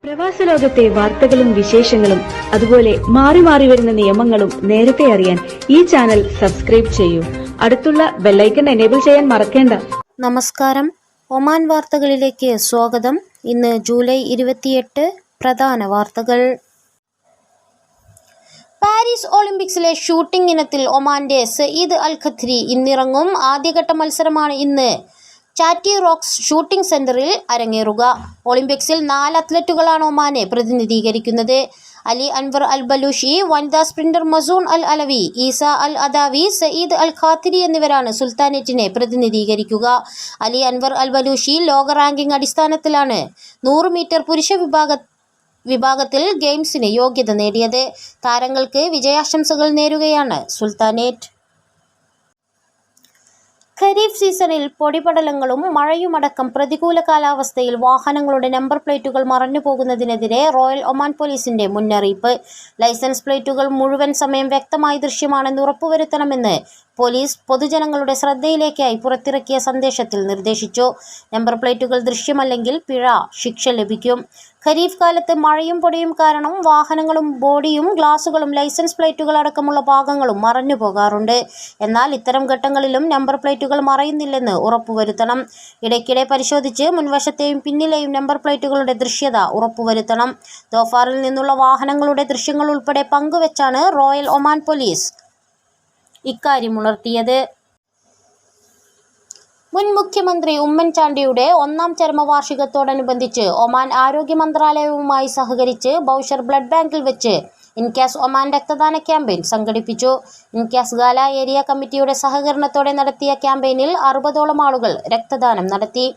പ്രവാസ ലോകത്തെ വാർത്തകളും വിശേഷങ്ങളും അതുപോലെ മാറി മാറി വരുന്ന നിയമങ്ങളും നേരത്തെ അറിയാൻ ഈ ചാനൽ സബ്സ്ക്രൈബ് ചെയ്യൂ. അടുത്തുള്ള ബെല്ലൈക്കൺ എനേബിൾ ചെയ്യാൻ മറക്കേണ്ട. നമസ്കാരം, ഒമാൻ വാർത്തകളിലേക്ക് സ്വാഗതം. ഇന്ന് ജൂലൈ 28. പ്രധാന വാർത്തകൾ. പാരീസ് ഒളിമ്പിക്സിലെ ഷൂട്ടിംഗ് ഇനത്തിൽ ഒമാന്റെ സയ്യിദ് അൽ ഖത്രി ഇന്നിറങ്ങും. ആദ്യഘട്ട മത്സരമാണ് ഇന്ന് ചാറ്റി റോക്സ് ഷൂട്ടിംഗ് സെന്ററിൽ അരങ്ങേറുക. ഒളിമ്പിക്സിൽ 4 അത്ലറ്റുകളാണ് ഒമാനെ പ്രതിനിധീകരിക്കുന്നത്. അലി അൻവർ അൽ ബലൂഷി, വനിതാ സ്പ്രിന്റർ മസൂൺ അൽ അലവി, ഈസ അൽ അദാവി, സയ്യിദ് അൽ ഖാത്തിരി എന്നിവരാണ് സുൽത്താനേറ്റിനെ പ്രതിനിധീകരിക്കുക. അലി അൻവർ അൽ ബലൂഷി ലോക റാങ്കിംഗ് അടിസ്ഥാനത്തിലാണ് 100 മീറ്റർ പുരുഷ വിഭാഗത്തിൽ ഗെയിംസിന് യോഗ്യത നേടിയത്. താരങ്ങൾക്ക് വിജയാശംസകൾ നേരുകയാണ് സുൽത്താനേറ്റ്. ഖരീഫ് സീസണിൽ പൊടിപടലങ്ങളും മഴയുമടക്കം പ്രതികൂല കാലാവസ്ഥയിൽ വാഹനങ്ങളുടെ നമ്പർ പ്ലേറ്റുകൾ മറഞ്ഞുപോകുന്നതിനെതിരെ റോയൽ ഒമാൻ പോലീസിന്റെ മുന്നറിയിപ്പ്. ലൈസൻസ് പ്ലേറ്റുകൾ മുഴുവൻ സമയം വ്യക്തമായി ദൃശ്യമാണെന്ന് ഉറപ്പുവരുത്തണമെന്ന് പോലീസ് പൊതുജനങ്ങളുടെ ശ്രദ്ധയിലേക്കായി പുറത്തിറക്കിയ സന്ദേശത്തിൽ നിർദ്ദേശിച്ചു. നമ്പർ പ്ലേറ്റുകൾ ദൃശ്യമല്ലെങ്കിൽ പിഴ ശിക്ഷ ലഭിക്കും. ഖരീഫ് കാലത്ത് മഴയും പൊടിയും കാരണം വാഹനങ്ങളും ബോഡിയും ഗ്ലാസുകളും ലൈസൻസ് പ്ലേറ്റുകൾ അടക്കമുള്ള ഭാഗങ്ങളും മറഞ്ഞു പോകാറുണ്ട്. എന്നാൽ ഇത്തരം ഘട്ടങ്ങളിലും നമ്പർ പ്ലേറ്റുകൾ മറയുന്നില്ലെന്ന് ഉറപ്പുവരുത്തണം. ഇടയ്ക്കിടെ പരിശോധിച്ച് മുൻവശത്തെയും പിന്നിലെയും നമ്പർ പ്ലേറ്റുകളുടെ ദൃശ്യത ഉറപ്പുവരുത്തണം. ദോഫാറിൽ നിന്നുള്ള വാഹനങ്ങളുടെ ദൃശ്യങ്ങൾ ഉൾപ്പെടെ പങ്കുവച്ചാണ് റോയൽ ഒമാൻ പോലീസ് ഇക്കാര്യം ഉണർത്തിയത്. മുൻ മുഖ്യമന്ത്രി ഉമ്മൻചാണ്ടിയുടെ 1ാം ചരമവാർഷികത്തോടനുബന്ധിച്ച് ഒമാൻ ആരോഗ്യ മന്ത്രാലയവുമായി സഹകരിച്ച് ബൗഷർ ബ്ലഡ് ബാങ്കിൽ വെച്ച് ഇൻക്യാസ് ഒമാൻ രക്തദാന ക്യാമ്പയിൻ സംഘടിപ്പിച്ചു. ഇൻക്യാസ് ഗാല ഏരിയ കമ്മിറ്റിയുടെ സഹകരണത്തോടെ നടത്തിയ ക്യാമ്പയിനിൽ 60ഓളം ആളുകൾ രക്തദാനം നടത്തി.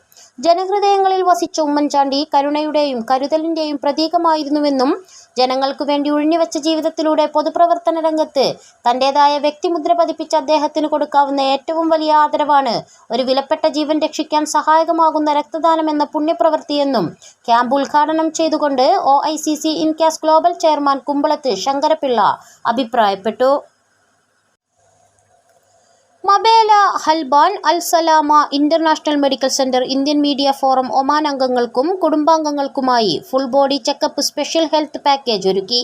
ജനഹൃദയങ്ങളിൽ വസിച്ച ഉമ്മൻചാണ്ടി കരുണയുടെയും കരുതലിന്റെയും പ്രതീകമായിരുന്നുവെന്നും ജനങ്ങൾക്കു വേണ്ടി ഒഴിഞ്ഞുവെച്ച ജീവിതത്തിലൂടെ പൊതുപ്രവർത്തന രംഗത്ത് തന്റേതായ വ്യക്തിമുദ്ര പതിപ്പിച്ച അദ്ദേഹത്തിന് കൊടുക്കാവുന്ന ഏറ്റവും വലിയ ആദരവാണ് ഒരു വിലപ്പെട്ട ജീവൻ രക്ഷിക്കാൻ സഹായകമാകുന്ന രക്തദാനം എന്ന പുണ്യപ്രവൃത്തിയെന്നും ക്യാമ്പ് ഉദ്ഘാടനം ചെയ്തുകൊണ്ട് OICC Incas global chairman Kumbalath Sankarapillai അഭിപ്രായപ്പെട്ടു. Mabela Halban al Salama international medical centre Indian media forum Oman അംഗങ്ങൾക്കും കുടുംബാംഗങ്ങൾക്കുമായി full body checkup special health package ഒരുക്കി.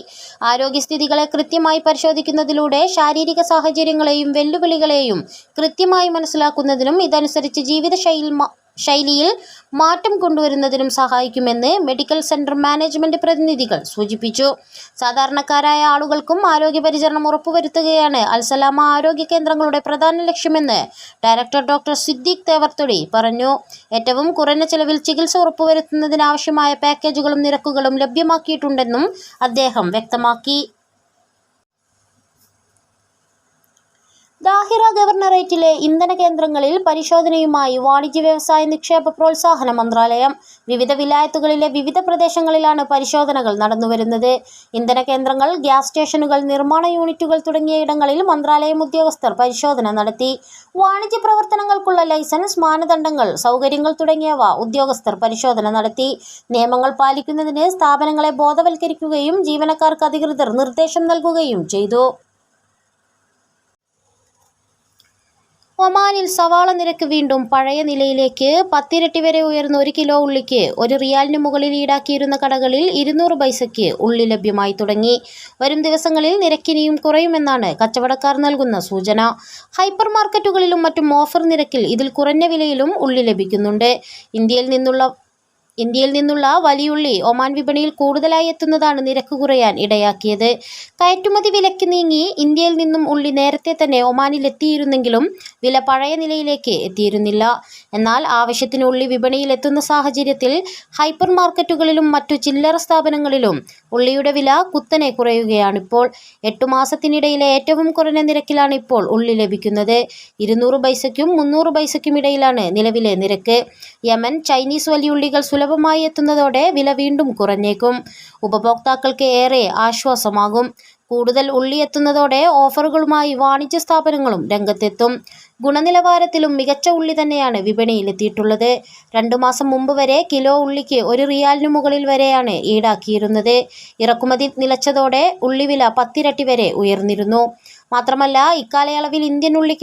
ആരോഗ്യസ്ഥിതികളെ കൃത്യമായി പരിശോധിക്കുന്നതിലൂടെ ശാരീരിക സാഹചര്യങ്ങളെയും വെല്ലുവിളികളെയും കൃത്യമായി മനസ്സിലാക്കുന്നതിനും ഇതനുസരിച്ച് ജീവിതശൈലിയിൽ മാറ്റം കൊണ്ടുവരുന്നതിനും സഹായിക്കുമെന്ന് മെഡിക്കൽ സെന്റർ മാനേജ്മെന്റ് പ്രതിനിധികൾ സൂചിപ്പിച്ചു. സാധാരണക്കാരായ ആളുകൾക്കും ആരോഗ്യപരിചരണം ഉറപ്പുവരുത്തുകയാണ് അൽസലാമ ആരോഗ്യ കേന്ദ്രങ്ങളുടെ പ്രധാന ലക്ഷ്യമെന്ന് ഡയറക്ടർ ഡോക്ടർ സിദ്ദീഖ് തേവർതൊടി പറഞ്ഞു. ഏറ്റവും കുറഞ്ഞ ചെലവിൽ ചികിത്സ ഉറപ്പുവരുത്തുന്നതിനാവശ്യമായ പാക്കേജുകളും നിരക്കുകളും ലഭ്യമാക്കിയിട്ടുണ്ടെന്നും അദ്ദേഹം വ്യക്തമാക്കി. ദാഹിറ ഗവർണറേറ്റിലെ ഇന്ധന കേന്ദ്രങ്ങളിൽ പരിശോധനയുമായി വാണിജ്യ വ്യവസായ നിക്ഷേപ പ്രോത്സാഹന മന്ത്രാലയം. വിവിധ വിലായത്തുകളിലെ വിവിധ പ്രദേശങ്ങളിലാണ് പരിശോധനകൾ നടന്നുവരുന്നത്. ഇന്ധന കേന്ദ്രങ്ങൾ, ഗ്യാസ് സ്റ്റേഷനുകൾ, നിർമ്മാണ യൂണിറ്റുകൾ തുടങ്ങിയ ഇടങ്ങളിൽ മന്ത്രാലയം ഉദ്യോഗസ്ഥർ പരിശോധന നടത്തി. വാണിജ്യ പ്രവർത്തനങ്ങൾക്കുള്ള ലൈസൻസ്, മാനദണ്ഡങ്ങൾ, സൗകര്യങ്ങൾ തുടങ്ങിയവ ഉദ്യോഗസ്ഥർ പരിശോധന നടത്തി. നിയമങ്ങൾ പാലിക്കുന്നതിന് സ്ഥാപനങ്ങളെ ബോധവൽക്കരിക്കുകയും ജീവനക്കാർക്ക് അധികൃതർ നിർദ്ദേശം നൽകുകയും ചെയ്തു. ഒമാനിൽ സവാള നിരക്ക് വീണ്ടും പഴയ നിലയിലേക്ക്. 10 ഇരട്ടി വരെ ഉയർന്ന 1 കിലോ ഉള്ളിക്ക് 1 റിയാലിന് മുകളിൽ ഈടാക്കിയിരുന്ന കടകളിൽ 200 പൈസയ്ക്ക് ഉള്ളി ലഭ്യമായി തുടങ്ങി. വരും ദിവസങ്ങളിൽ നിരക്കിനിയും കുറയുമെന്നാണ് കച്ചവടക്കാർ നൽകുന്ന സൂചന. ഹൈപ്പർ മാർക്കറ്റുകളിലും മറ്റും ഓഫർ നിരക്കിൽ ഇതിൽ കുറഞ്ഞ വിലയിലും ഉള്ളി ലഭിക്കുന്നുണ്ട്. ഇന്ത്യയിൽ നിന്നുള്ള വലിയുള്ളി ഒമാൻ വിപണിയിൽ കൂടുതലായി എത്തുന്നതാണ് നിരക്ക് കുറയാൻ ഇടയാക്കിയത്. കയറ്റുമതി വിലക്ക് നീങ്ങി ഇന്ത്യയിൽ നിന്നും ഉള്ളി നേരത്തെ തന്നെ ഒമാനിൽ എത്തിയിരുന്നെങ്കിലും വില പഴയ നിലയിലേക്ക് എത്തിയിരുന്നില്ല. എന്നാൽ ആവശ്യത്തിന് ഉള്ളി വിപണിയിൽ എത്തുന്ന സാഹചര്യത്തിൽ ഹൈപ്പർ മാർക്കറ്റുകളിലും മറ്റു ചില്ലറ സ്ഥാപനങ്ങളിലും ഉള്ളിയുടെ വില കുത്തനെ കുറയുകയാണിപ്പോൾ. 8 മാസത്തിനിടയിലെ ഏറ്റവും കുറഞ്ഞ നിരക്കിലാണ് ഇപ്പോൾ ഉള്ളി ലഭിക്കുന്നത്. 200 പൈസയ്ക്കും 300 പൈസയ്ക്കും ഇടയിലാണ് നിലവിലെ നിരക്ക്. യമൻ, ചൈനീസ് വലിയുള്ളികൾ സുലഭമായി എത്തുന്നതോടെ വില വീണ്ടും കുറഞ്ഞേക്കും. ഉപഭോക്താക്കൾക്ക് ഏറെ ആശ്വാസമാകും. കൂടുതൽ ഉള്ളി എത്തുന്നതോടെ ഓഫറുകളുമായി വാണിജ്യ സ്ഥാപനങ്ങളും രംഗത്തെത്തും. ഗുണനിലവാരത്തിലും മികച്ച ഉള്ളി തന്നെയാണ് വിപണിയിലെത്തിയിട്ടുള്ളത്. 2 മാസം മുമ്പ് വരെ കിലോ ഉള്ളിക്ക് 1 റിയാലിനു മുകളിൽ വരെയാണ് ഈടാക്കിയിരുന്നത്. ഇറക്കുമതി നിലച്ചതോടെ ഉള്ളിവില 10 ഇരട്ടി വരെ ഉയർന്നിരുന്നു. മാത്രമല്ല, ഇക്കാലയളവിൽ ഇന്ത്യൻ ഉള്ളി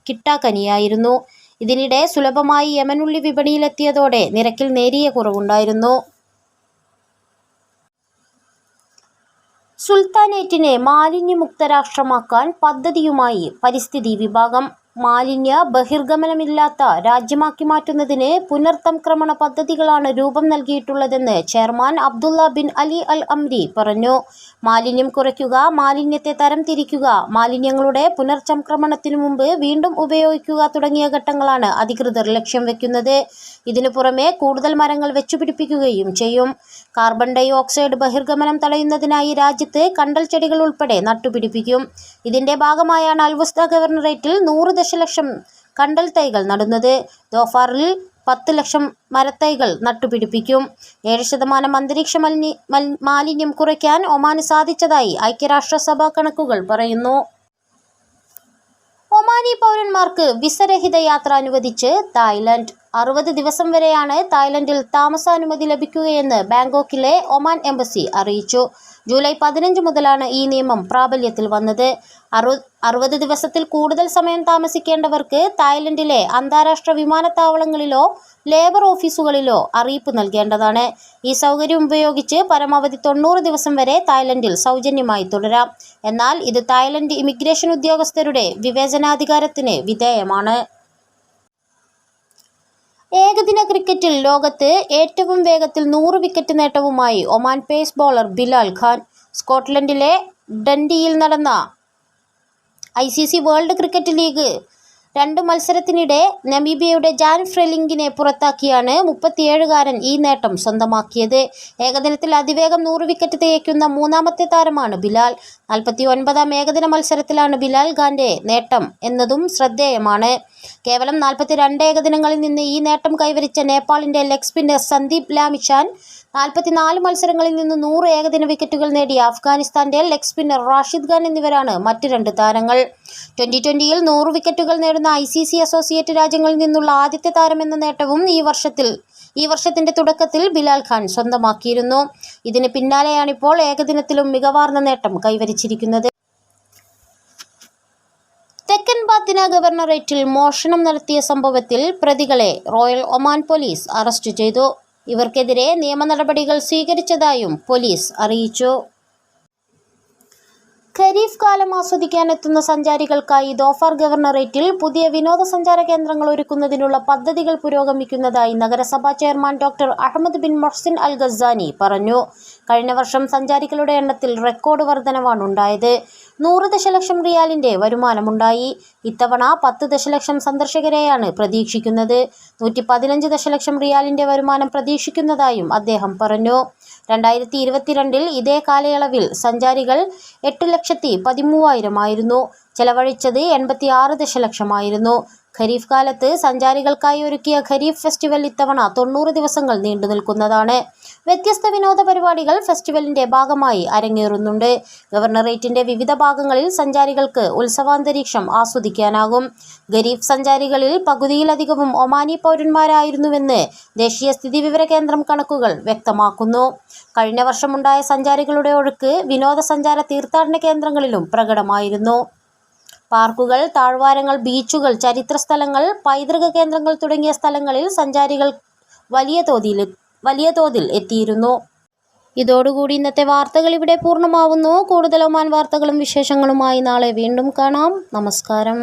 കിട്ടാക്കനിയായിരുന്നു. ഇതിനിടെ സുലഭമായി യമൻ ഉള്ളി വിപണിയിലെത്തിയതോടെ നിരക്കിൽ നേരിയ കുറവുണ്ടായിരുന്നു. സുൽത്താനേറ്റിനെ മാലിന്യമുക്ത രാഷ്ട്രമാക്കാൻ പദ്ധതിയുമായി പരിസ്ഥിതി വിഭാഗം. മാലിന്യ ബഹിർഗമനമില്ലാത്ത രാജ്യമാക്കി മാറ്റുന്നതിന് പുനർസംക്രമണ പദ്ധതികളാണ് രൂപം നൽകിയിട്ടുള്ളതെന്ന് ചെയർമാൻ അബ്ദുള്ള ബിൻ അലി അൽ അംരി പറഞ്ഞു. മാലിന്യം കുറയ്ക്കുക, മാലിന്യത്തെ തരംതിരിക്കുക, മാലിന്യങ്ങളുടെ പുനർചംക്രമണത്തിനു മുമ്പ് വീണ്ടും ഉപയോഗിക്കുക തുടങ്ങിയ ഘട്ടങ്ങളാണ് അധികൃതർ ലക്ഷ്യം വെക്കുന്നത്. ഇതിനു പുറമെ കൂടുതൽ മരങ്ങൾ വെച്ചുപിടിപ്പിക്കുകയും ചെയ്യും. കാർബൺ ഡൈ ഓക്സൈഡ് ബഹിർഗമനം തടയുന്നതിനായി രാജ്യത്ത് കണ്ടൽ ചെടികൾ ഉൾപ്പെടെ നട്ടുപിടിപ്പിക്കും. ഇതിന്റെ ഭാഗമായാണ് അൽവുസ്ത ഗവർണറേറ്റിൽ 100 ദശലക്ഷം കണ്ടൽ തൈകൾ നടുന്നത്. ദോഫാറിൽ 10 ലക്ഷം മരത്തൈകൾ നട്ടുപിടിപ്പിക്കും. 7% അന്തരീക്ഷ മാലിന്യം കുറയ്ക്കാൻ ഒമാന് സാധിച്ചതായി ഐക്യരാഷ്ട്രസഭ കണക്കുകൾ പറയുന്നു. ഒമാനി പൗരന്മാർക്ക് വിസരഹിത യാത്ര അനുവദിച്ച് തായ്ലൻഡ്. 60 ദിവസം വരെയാണ് തായ്ലൻഡിൽ താമസാനുമതി ലഭിക്കുകയെന്ന് ബാങ്കോക്കിലെ ഒമാൻ എംബസി അറിയിച്ചു. ജൂലൈ 15 മുതലാണ് ഈ നിയമം പ്രാബല്യത്തിൽ വന്നത്. 60 ദിവസത്തിൽ കൂടുതൽ സമയം താമസിക്കേണ്ടവർക്ക് തായ്ലൻഡിലെ അന്താരാഷ്ട്ര വിമാനത്താവളങ്ങളിലോ ലേബർ ഓഫീസുകളിലോ അറിയിപ്പ് നൽകേണ്ടതാണ്. ഈ സൗകര്യം ഉപയോഗിച്ച് പരമാവധി 90 ദിവസം വരെ തായ്ലൻഡിൽ സൗജന്യമായി തുടരാം. എന്നാൽ ഇത് തായ്ലൻഡ് ഇമിഗ്രേഷൻ ഉദ്യോഗസ്ഥരുടെ വിവേചനാധികാരത്തിന് വിധേയമാണ്. ഏകദിന ക്രിക്കറ്റിൽ ലോകത്ത് ഏറ്റവും വേഗത്തിൽ 100 വിക്കറ്റ് നേട്ടവുമായി Oman pace bowler Bilal Khan. സ്കോട്ട്ലൻഡിലെ ഡൻഡിയിൽ നടന്ന ICC വേൾഡ് ക്രിക്കറ്റ് ലീഗ് 2 മത്സരത്തിനിടെ നമീബിയയുടെ ജാൻ ഫ്രെലിംഗിനെ പുറത്താക്കിയാണ് 37കാരൻ ഈ നേട്ടം സ്വന്തമാക്കിയത്. ഏകദിനത്തിൽ അതിവേഗം 100 വിക്കറ്റ് തികയ്ക്കുന്ന 3ാമത്തെ താരമാണ് ബിലാൽ. 49ാം ഏകദിന മത്സരത്തിലാണ് ബിലാൽ ഖാന്റെ നേട്ടം എന്നതും ശ്രദ്ധേയമാണ്. കേവലം 42 ഏകദിനങ്ങളിൽ നിന്ന് ഈ നേട്ടം കൈവരിച്ച നേപ്പാളിന്റെ ലെഗ് സ്പിന്നർ സന്ദീപ് ലാമിച്ചാൻ, 44 മത്സരങ്ങളിൽ നിന്ന് 100 ഏകദിന വിക്കറ്റുകൾ നേടിയ അഫ്ഗാനിസ്ഥാന്റെ ലെഗ് സ്പിന്നർ റാഷിദ് ഖാൻ എന്നിവരാണ് മറ്റ് 2 താരങ്ങൾ. 2020-ൽ 100 വിക്കറ്റുകൾ നേടുന്ന ICC അസോസിയേറ്റ് രാജ്യങ്ങളിൽ നിന്നുള്ള ആദ്യത്തെ താരമെന്ന നേട്ടവും ഈ വർഷത്തിന്റെ തുടക്കത്തിൽ ബിലാൽ ഖാൻ സ്വന്തമാക്കിയിരുന്നു. ഇതിന് പിന്നാലെയാണിപ്പോൾ ഏകദിനത്തിലും മികവാർന്ന നേട്ടം കൈവരിച്ചിരിക്കുന്നത്. തെക്കൻ ബാത്തിന ഗവർണറേറ്റിൽ മോഷണം നടത്തിയ സംഭവത്തിൽ പ്രതികളെ റോയൽ ഒമാൻ പോലീസ് അറസ്റ്റ് ചെയ്തു. ഇവർക്കെതിരെ നിയമ നടപടികൾ സ്വീകരിച്ചതായും പോലീസ് അറിയിച്ചു. ഖരീഫ് കാലം ആസ്വദിക്കാനെത്തുന്ന സഞ്ചാരികൾക്കായി ദോഫാർ ഗവർണറേറ്റിൽ പുതിയ വിനോദസഞ്ചാര കേന്ദ്രങ്ങൾ ഒരുക്കുന്നതിനുള്ള പദ്ധതികൾ പുരോഗമിക്കുന്നതായി നഗരസഭാ chairman doctor Ahmed bin Mohsin al Ghazani പറഞ്ഞു. കഴിഞ്ഞ വർഷം സഞ്ചാരികളുടെ എണ്ണത്തിൽ റെക്കോർഡ് വർധനവാണ് ഉണ്ടായത്. 100 ദശലക്ഷം റിയാലിന്റെ വരുമാനമുണ്ടായി. ഇത്തവണ 10 ദശലക്ഷം സന്ദർശകരെയാണ് പ്രതീക്ഷിക്കുന്നത്. 115 ദശലക്ഷം റിയാലിന്റെ വരുമാനം പ്രതീക്ഷിക്കുന്നതായും അദ്ദേഹം പറഞ്ഞു. 2022-ൽ ഇതേ കാലയളവിൽ സഞ്ചാരികൾ 8,13,000 ആയിരുന്നു. ചെലവഴിച്ചത് 86 ദശലക്ഷമായിരുന്നു. ഖരീഫ് കാലത്ത് സഞ്ചാരികൾക്കായി ഒരുക്കിയ ഖരീഫ് ഫെസ്റ്റിവൽ ഇത്തവണ 90 ദിവസങ്ങൾ നീണ്ടു നിൽക്കുന്നതാണ്. വ്യത്യസ്ത വിനോദ പരിപാടികൾ ഫെസ്റ്റിവലിന്റെ ഭാഗമായി അരങ്ങേറുന്നുണ്ട്. ഗവർണറേറ്റിന്റെ വിവിധ ഭാഗങ്ങളിൽ സഞ്ചാരികൾക്ക് ഉത്സവാന്തരീക്ഷം ആസ്വദിക്കാനാകും. ഖരീഫ് സഞ്ചാരികളിൽ പകുതിയിലധികവും ഒമാനി പൗരന്മാരായിരുന്നുവെന്ന് ദേശീയ സ്ഥിതിവിവര കേന്ദ്രം കണക്കുകൾ വ്യക്തമാക്കുന്നു. കഴിഞ്ഞ വർഷമുണ്ടായ സഞ്ചാരികളുടെ ഒഴുക്ക് വിനോദസഞ്ചാര തീർത്ഥാടന കേന്ദ്രങ്ങളിലും പ്രകടമായിരുന്നു. പാർക്കുകൾ, താഴ്വാരങ്ങൾ, ബീച്ചുകൾ, ചരിത്ര സ്ഥലങ്ങൾ, പൈതൃക കേന്ദ്രങ്ങൾ തുടങ്ങിയ സ്ഥലങ്ങളിൽ സഞ്ചാരികൾ വലിയ തോതിൽ എത്തിയിരുന്നു. ഇതോടുകൂടി ഇന്നത്തെ വാർത്തകൾ ഇവിടെ പൂർണ്ണമാവുന്നു. കൂടുതൽ ഒമാൻ വാർത്തകളും വിശേഷങ്ങളുമായി നാളെ വീണ്ടും കാണാം. നമസ്കാരം.